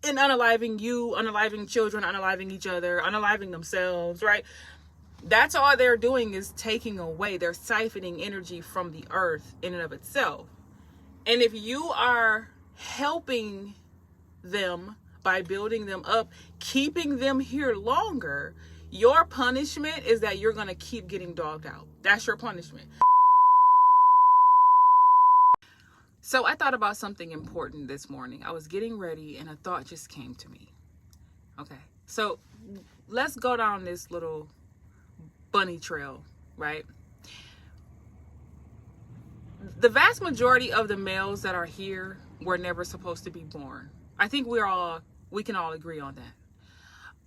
in unaliving you, unaliving children, unaliving each other, unaliving themselves, right? That's all they're doing is taking away. They're siphoning energy from the earth in and of itself. And if you are helping them by building them up, keeping them here longer, your punishment is that you're going to keep getting dogged out. That's your punishment. So I thought about something important this morning. I was getting ready and a thought just came to me. Okay, so let's go down this little bunny trail, right? The vast majority of the males that are here were never supposed to be born. I think we can all agree on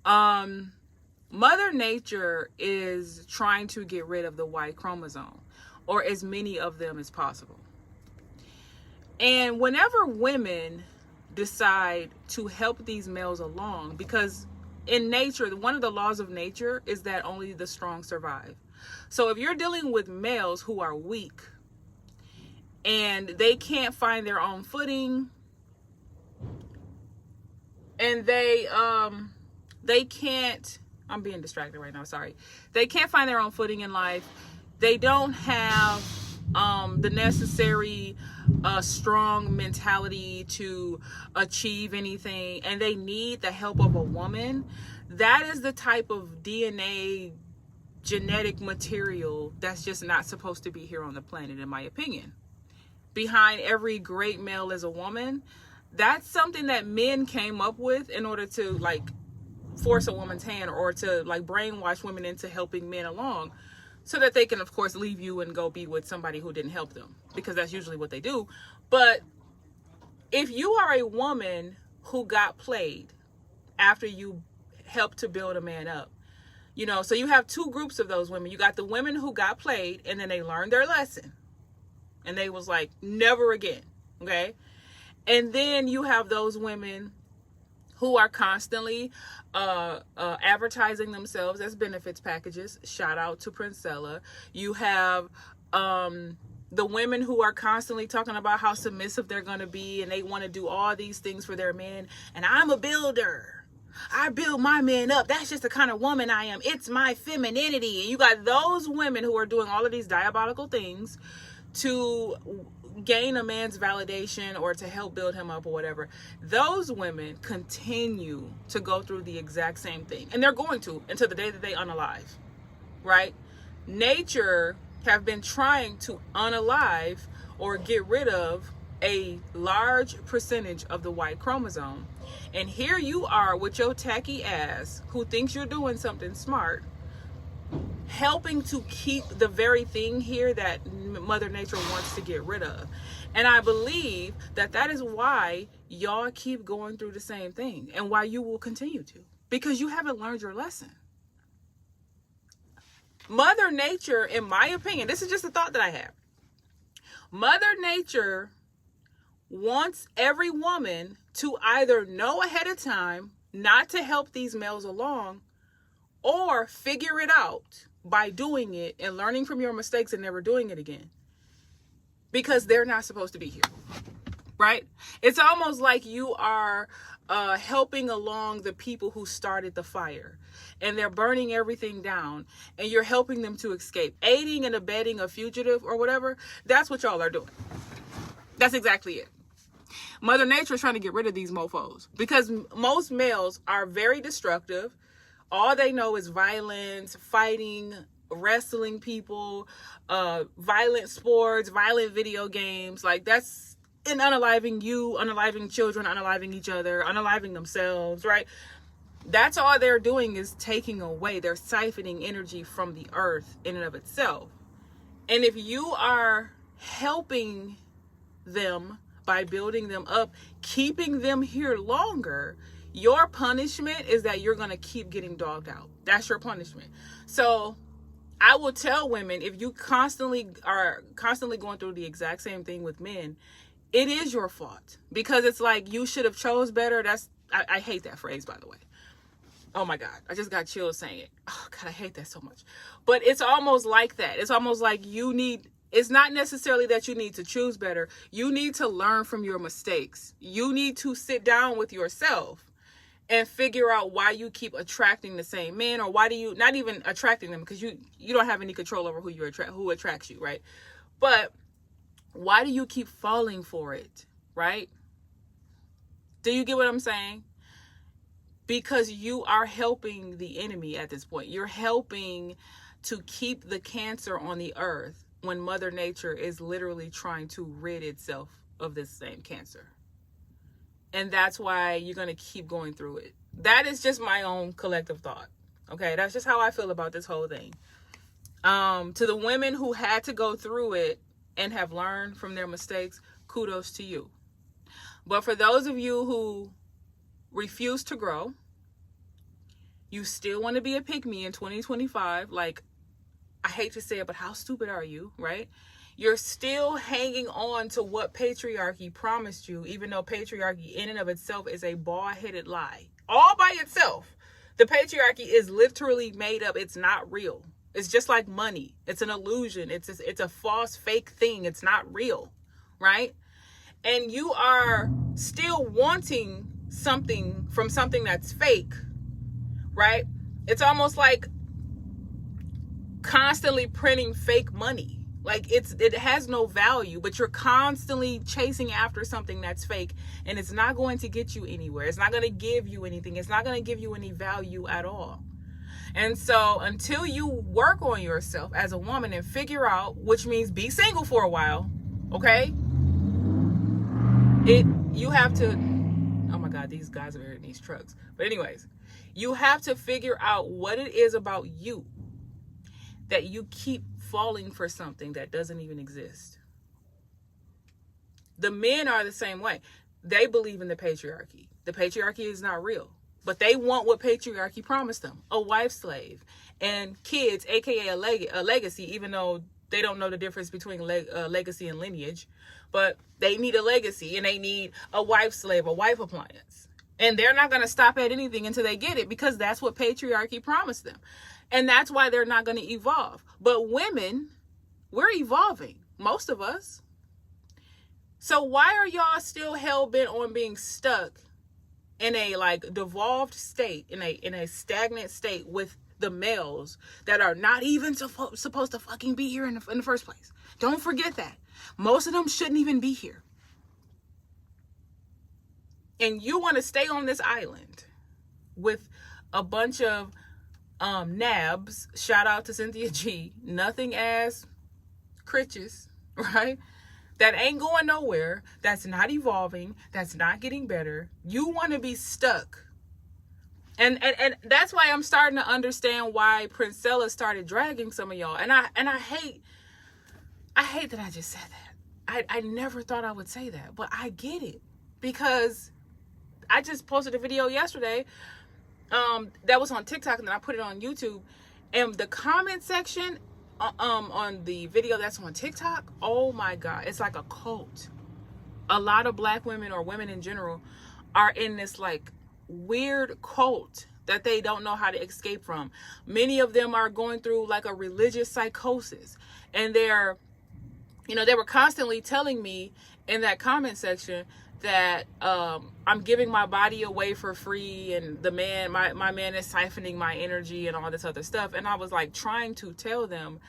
that. Mother Nature is trying to get rid of the Y chromosome, or as many of them as possible. And whenever women decide to help these males along, because in nature, one of the laws of nature is that only the strong survive. So if you're dealing with males who are weak and they can't find their own footing, and they can't, I'm being distracted right now, sorry. They can't find their own footing in life. They don't have the necessary strong mentality to achieve anything, and they need the help of a woman. That is the type of DNA genetic material that's just not supposed to be here on the planet, in my opinion. Behind every great male is a woman. That's something that men came up with in order to like force a woman's hand, or to like brainwash women into helping men along, so that they can, of course, leave you and go be with somebody who didn't help them, because that's usually what they do. But if you are a woman who got played after you helped to build a man up, you know, so you have two groups of those women. You got the women who got played and then they learned their lesson and they was like, never again. Okay. And then you have those women who are constantly advertising themselves as benefits packages. Shout out to Princella. You have the women who are constantly talking about how submissive they're going to be, and they want to do all these things for their men. And I'm a builder. I build my men up. That's just the kind of woman I am. It's my femininity. And you got those women who are doing all of these diabolical things to gain a man's validation or to help build him up or whatever. Those women continue to go through the exact same thing, and they're going to until the day that they unalive, right? Nature have been trying to unalive or get rid of a large percentage of the Y chromosome, and here you are with your tacky ass who thinks you're doing something smart, helping to keep the very thing here that Mother Nature wants to get rid of. And I believe that that is why y'all keep going through the same thing, and why you will continue to, because you haven't learned your lesson. Mother Nature, in my opinion, this is just a thought that I have. Mother Nature wants every woman to either know ahead of time not to help these males along, or figure it out by doing it and learning from your mistakes and never doing it again, because they're not supposed to be here, right? It's almost like you are helping along the people who started the fire, and they're burning everything down, and you're helping them to escape, aiding and abetting a fugitive or whatever. That's what y'all are doing. That's exactly it. Mother Nature is trying to get rid of these mofos, because most males are very destructive. All they know is violence, fighting, wrestling people, violent sports, violent video games. Like, that's in unaliving you, unaliving children, unaliving each other, unaliving themselves, right? That's all they're doing is taking away. They're siphoning energy from the earth in and of itself. And if you are helping them by building them up, keeping them here longer, your punishment is that you're going to keep getting dogged out. That's your punishment. So I will tell women, if you are constantly going through the exact same thing with men, it is your fault, because it's like you should have chose better. I hate that phrase, by the way. Oh my God, I just got chills saying it. Oh God, I hate that so much. But it's almost like that. It's almost like you need It's not necessarily that you need to choose better. You need to learn from your mistakes. You need to sit down with yourself and figure out why you keep attracting the same men, or why do you not even attracting them, because you don't have any control over who attracts you, right? But why do you keep falling for it, right? Do you get what I'm saying? Because you are helping the enemy at this point. You're helping to keep the cancer on the earth when Mother Nature is literally trying to rid itself of this same cancer. And that's why you're going to keep going through it. That is just my own collective thought. Okay, that's just how I feel about this whole thing. To the women who had to go through it and have learned from their mistakes, kudos to you. But for those of you who refuse to grow, you still want to be a pygmy in 2025, like, I hate to say it, but how stupid are you, right? You're still hanging on to what patriarchy promised you, even though patriarchy in and of itself is a bald-headed lie. All by itself. The patriarchy is literally made up. It's not real. It's just like money. It's an illusion. It's a false, fake thing. It's not real, right? And you are still wanting something from something that's fake, right? It's almost like constantly printing fake money. Like it has no value, but you're constantly chasing after something that's fake, and it's not going to get you anywhere. It's not going to give you anything. It's not going to give you any value at all. And so until you work on yourself as a woman and figure out, which means be single for a while, okay? You have to, oh my God, these guys are in these trucks. But anyways, you have to figure out what it is about you that you keep falling for something that doesn't even exist. The men are the same way. They believe in the patriarchy. The patriarchy is not real, but they want what patriarchy promised them: a wife slave and kids, aka a legacy, even though they don't know the difference between legacy and lineage. But they need a legacy, and they need a wife slave, a wife appliance. And they're not going to stop at anything until they get it, because that's what patriarchy promised them. And that's why they're not going to evolve. But women, we're evolving, most of us. So why are y'all still hell-bent on being stuck in a devolved state, in a stagnant state with the males that are not even supposed to fucking be here in the first place? Don't forget that. Most of them shouldn't even be here. And you want to stay on this island with a bunch of nabs, shout out to Cynthia G, nothing ass critches, right? That ain't going nowhere, that's not evolving, that's not getting better. You want to be stuck. And that's why I'm starting to understand why Princella started dragging some of y'all. And I hate that I just said that. I never thought I would say that, but I get it, because I just posted a video yesterday that was on TikTok, and then I put it on YouTube, and the comment section on the video that's on TikTok, oh my God, it's like a cult. A lot of black women, or women in general, are in this like weird cult that they don't know how to escape from. Many of them are going through like a religious psychosis, and they were constantly telling me in that comment section that I'm giving my body away for free, and the man, my man is siphoning my energy and all this other stuff. And I was like trying to tell them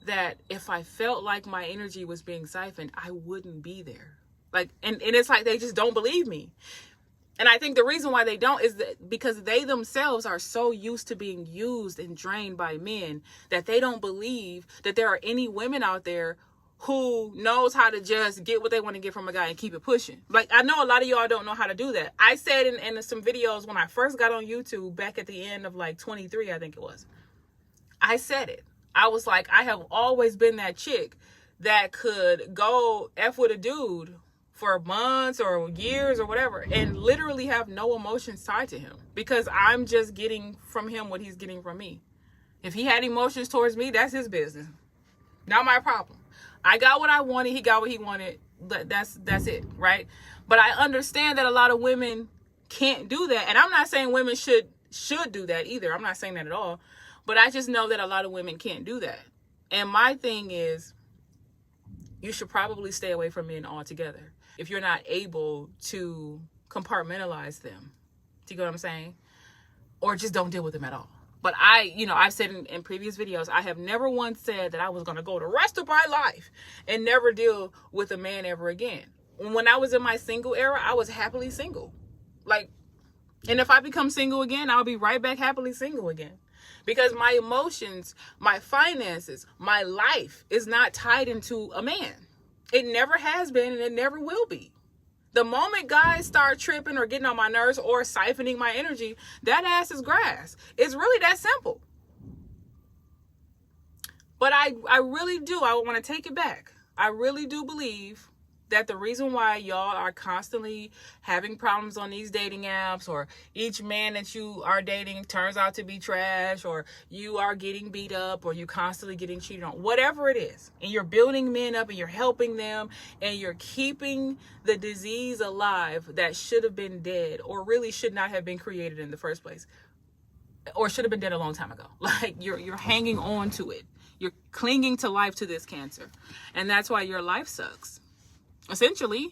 that if I felt like my energy was being siphoned, I wouldn't be there. Like, and it's like they just don't believe me. And I think the reason why they don't is that because they themselves are so used to being used and drained by men that they don't believe that there are any women out there who knows how to just get what they want to get from a guy and keep it pushing. Like, I know a lot of y'all don't know how to do that. I said in some videos when I first got on YouTube back at the end of like 23, I think it was. I said it. I was like, I have always been that chick that could go F with a dude for months or years or whatever and literally have no emotions tied to him, because I'm just getting from him what he's getting from me. If he had emotions towards me, that's his business. Not my problem. I got what I wanted. He got what he wanted. That's it, right? But I understand that a lot of women can't do that. And I'm not saying women should do that either. I'm not saying that at all. But I just know that a lot of women can't do that. And my thing is, you should probably stay away from men altogether if you're not able to compartmentalize them. Do you get what I'm saying? Or just don't deal with them at all. But I've said in previous videos, I have never once said that I was going to go the rest of my life and never deal with a man ever again. When I was in my single era, I was happily single. And if I become single again, I'll be right back happily single again. Because my emotions, my finances, my life is not tied into a man. It never has been and it never will be. The moment guys start tripping or getting on my nerves or siphoning my energy, that ass is grass. It's really that simple. But I really do. I want to take it back. I really do believe that the reason why y'all are constantly having problems on these dating apps, or each man that you are dating turns out to be trash, or you are getting beat up, or you constantly getting cheated on, whatever it is, and you're building men up and you're helping them and you're keeping the disease alive that should have been dead or really should not have been created in the first place, or should have been dead a long time ago. Like you're hanging on to it. You're clinging to life, to this cancer. And that's why your life sucks. Essentially.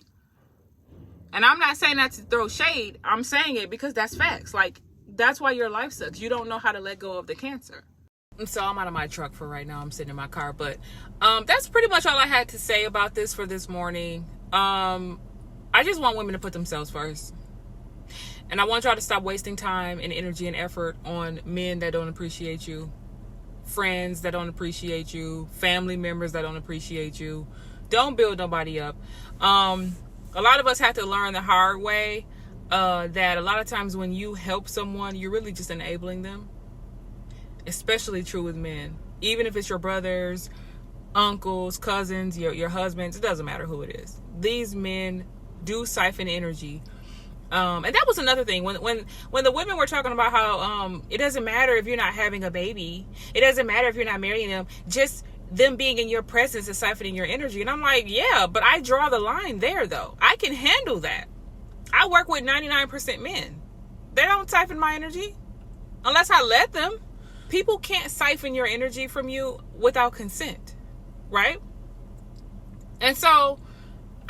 And I'm not saying that to throw shade. I'm saying it because that's facts. Like, that's why your life sucks. You don't know how to let go of the cancer. And so I'm out of my truck for right now. I'm sitting in my car. But that's pretty much all I had to say about this for this morning. I just want women to put themselves first. And I want y'all to stop wasting time and energy and effort on men that don't appreciate you, friends that don't appreciate you, family members that don't appreciate you. Don't build nobody up. A lot of us have to learn the hard way that a lot of times when you help someone, you're really just enabling them. Especially true with men. Even if it's your brothers, uncles, cousins, your husbands, it doesn't matter who it is. These men do siphon energy. And that was another thing. When the women were talking about how it doesn't matter if you're not having a baby. It doesn't matter if you're not marrying them. Just them being in your presence is siphoning your energy. And I'm like, yeah, but I draw the line there, though. I can handle that. I work with 99% men. They don't siphon my energy unless I let them. People can't siphon your energy from you without consent, right? And so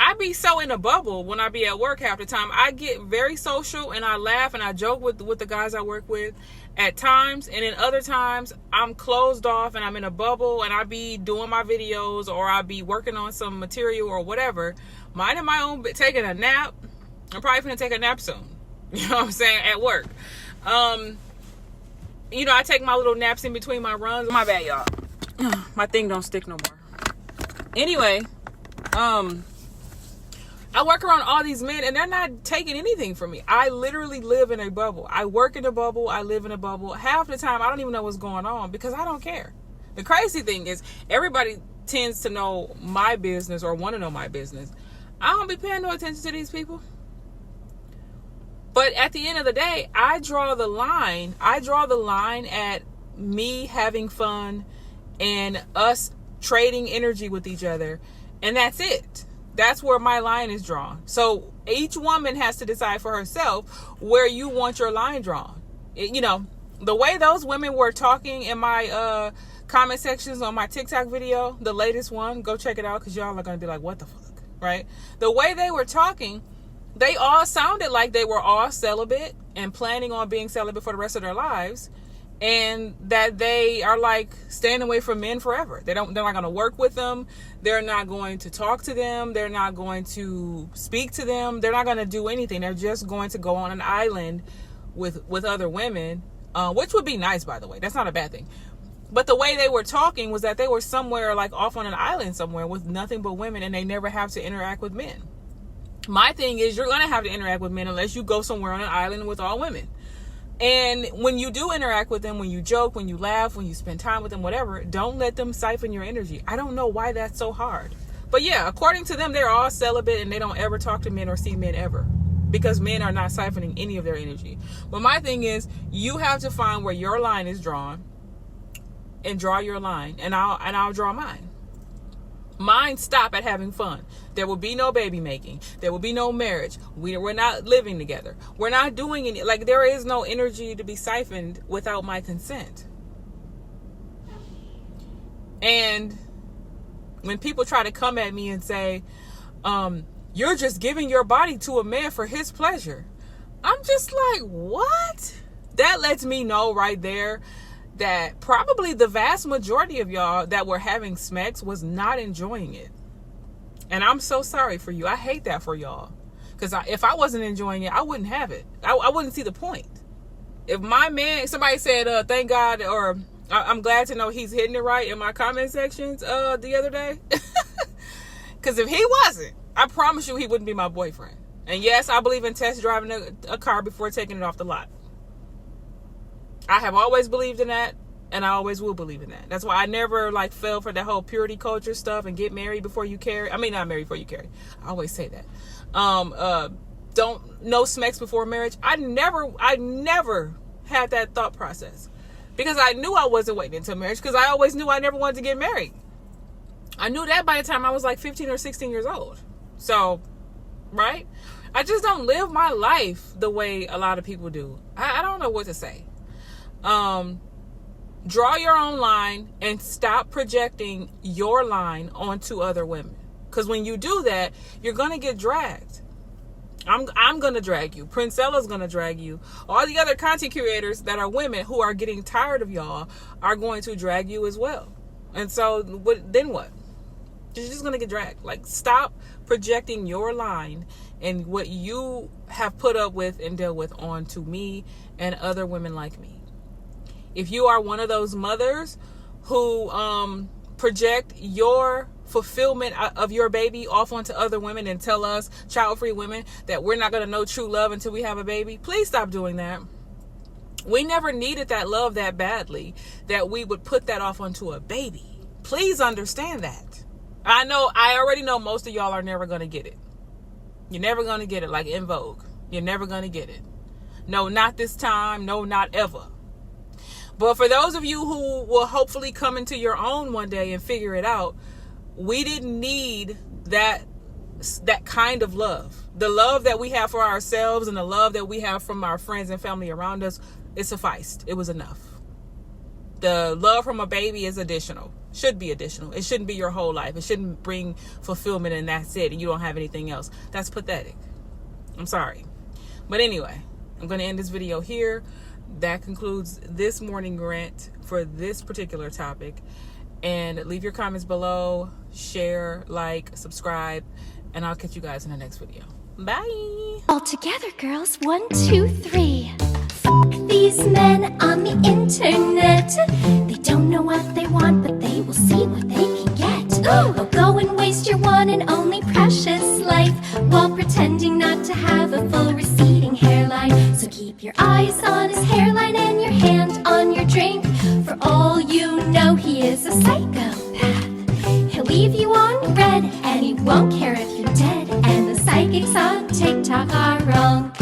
I be so in a bubble when I be at work half the time. I get very social and I laugh and I joke with the guys I work with at times, and then other times I'm closed off and I'm in a bubble and I be doing my videos or I be working on some material or whatever, minding my own, taking a nap. I'm probably gonna take a nap soon. You know what I'm saying? At work. I take my little naps in between my runs. My bad, y'all. My thing don't stick no more. Anyway, I work around all these men and they're not taking anything from me. I literally live in a bubble. I work in a bubble. I live in a bubble. Half the time, I don't even know what's going on because I don't care. The crazy thing is everybody tends to know my business or want to know my business. I don't be paying no attention to these people. But at the end of the day, I draw the line. I draw the line at me having fun and us trading energy with each other. And that's it. That's where my line is drawn. So each woman has to decide for herself where you want your line drawn. The way those women were talking in my comment sections on my TikTok video, the latest one, go check it out because y'all are going to be like, what the fuck, right? The way they were talking, they all sounded like they were all celibate and planning on being celibate for the rest of their lives. And that they are like staying away from men forever. They're not going to work with them. They're not going to talk to them. They're not going to speak to them. They're not going to do anything. They're just going to go on an island with other women, which would be nice, by the way. That's not a bad thing. But the way they were talking was that they were somewhere like off on an island somewhere with nothing but women, and they never have to interact with men. My thing is, you're going to have to interact with men unless you go somewhere on an island with all women. And when you do interact with them, when you joke, when you laugh, when you spend time with them, whatever, don't let them siphon your energy. I don't know why that's so hard. But yeah, according to them, they're all celibate and they don't ever talk to men or see men ever. Because men are not siphoning any of their energy. But my thing is, you have to find where your line is drawn and draw your line. And I'll draw mine. Mine stop at having fun. There will be no baby making. There will be no marriage. We're not living together. We're not doing any, like, there is no energy to be siphoned without my consent. And When people try to come at me and say, you're just giving your body to a man for his pleasure, I'm just like, what? That lets me know right there that probably the vast majority of y'all that were having sex was not enjoying it. And I'm so sorry for you. I hate that for y'all. Because if I wasn't enjoying it, I wouldn't have it. I wouldn't see the point. If my man, somebody said, thank God, or I'm glad to know he's hitting it right in my comment sections the other day. Because if he wasn't, I promise you he wouldn't be my boyfriend. And yes, I believe in test driving a car before taking it off the lot. I have always believed in that, and I always will believe in that. That's why I never fell for that whole purity culture stuff and get married before you carry. I mean, not married before you carry. I always say that. Don't no sex before marriage. I never had that thought process because I knew I wasn't waiting until marriage, because I always knew I never wanted to get married. I knew that by the time I was 15 or 16 years old. So, right? I just don't live my life the way a lot of people do. I don't know what to say. Draw your own line and stop projecting your line onto other women. Because when you do that, you're going to get dragged. I'm going to drag you. Princella's going to drag you. All the other content creators that are women who are getting tired of y'all are going to drag you as well. And so then what? You're just going to get dragged. Stop projecting your line and what you have put up with and dealt with onto me and other women like me. If you are one of those mothers who project your fulfillment of your baby off onto other women and tell us, child-free women, that we're not going to know true love until we have a baby, please stop doing that. We never needed that love that badly that we would put that off onto a baby. Please understand that. I already know most of y'all are never going to get it. You're never going to get it, like In Vogue. You're never going to get it. No, not this time. No, not ever. But for those of you who will hopefully come into your own one day and figure it out, we didn't need that kind of love. The love that we have for ourselves and the love that we have from our friends and family around us, it sufficed. It was enough. The love from a baby is additional. Should be additional. It shouldn't be your whole life. It shouldn't bring fulfillment and that's it and you don't have anything else. That's pathetic. I'm sorry. But anyway, I'm going to end this video here. That concludes this morning rant for this particular topic. And leave your comments below, share, subscribe, and I'll catch you guys in the next video. Bye. All together, girls. 1, 2, 3. Fuck these men on the internet. They don't know what they want, but they will see what they can get. Oh, go and waste your one and only precious life while pretending not to have a full receding hairline. So keep your eyes on his hairline and your hand on your drink. For all you know, he is a psychopath. He'll leave you on red and he won't care if you're dead. And the psychics on TikTok are wrong.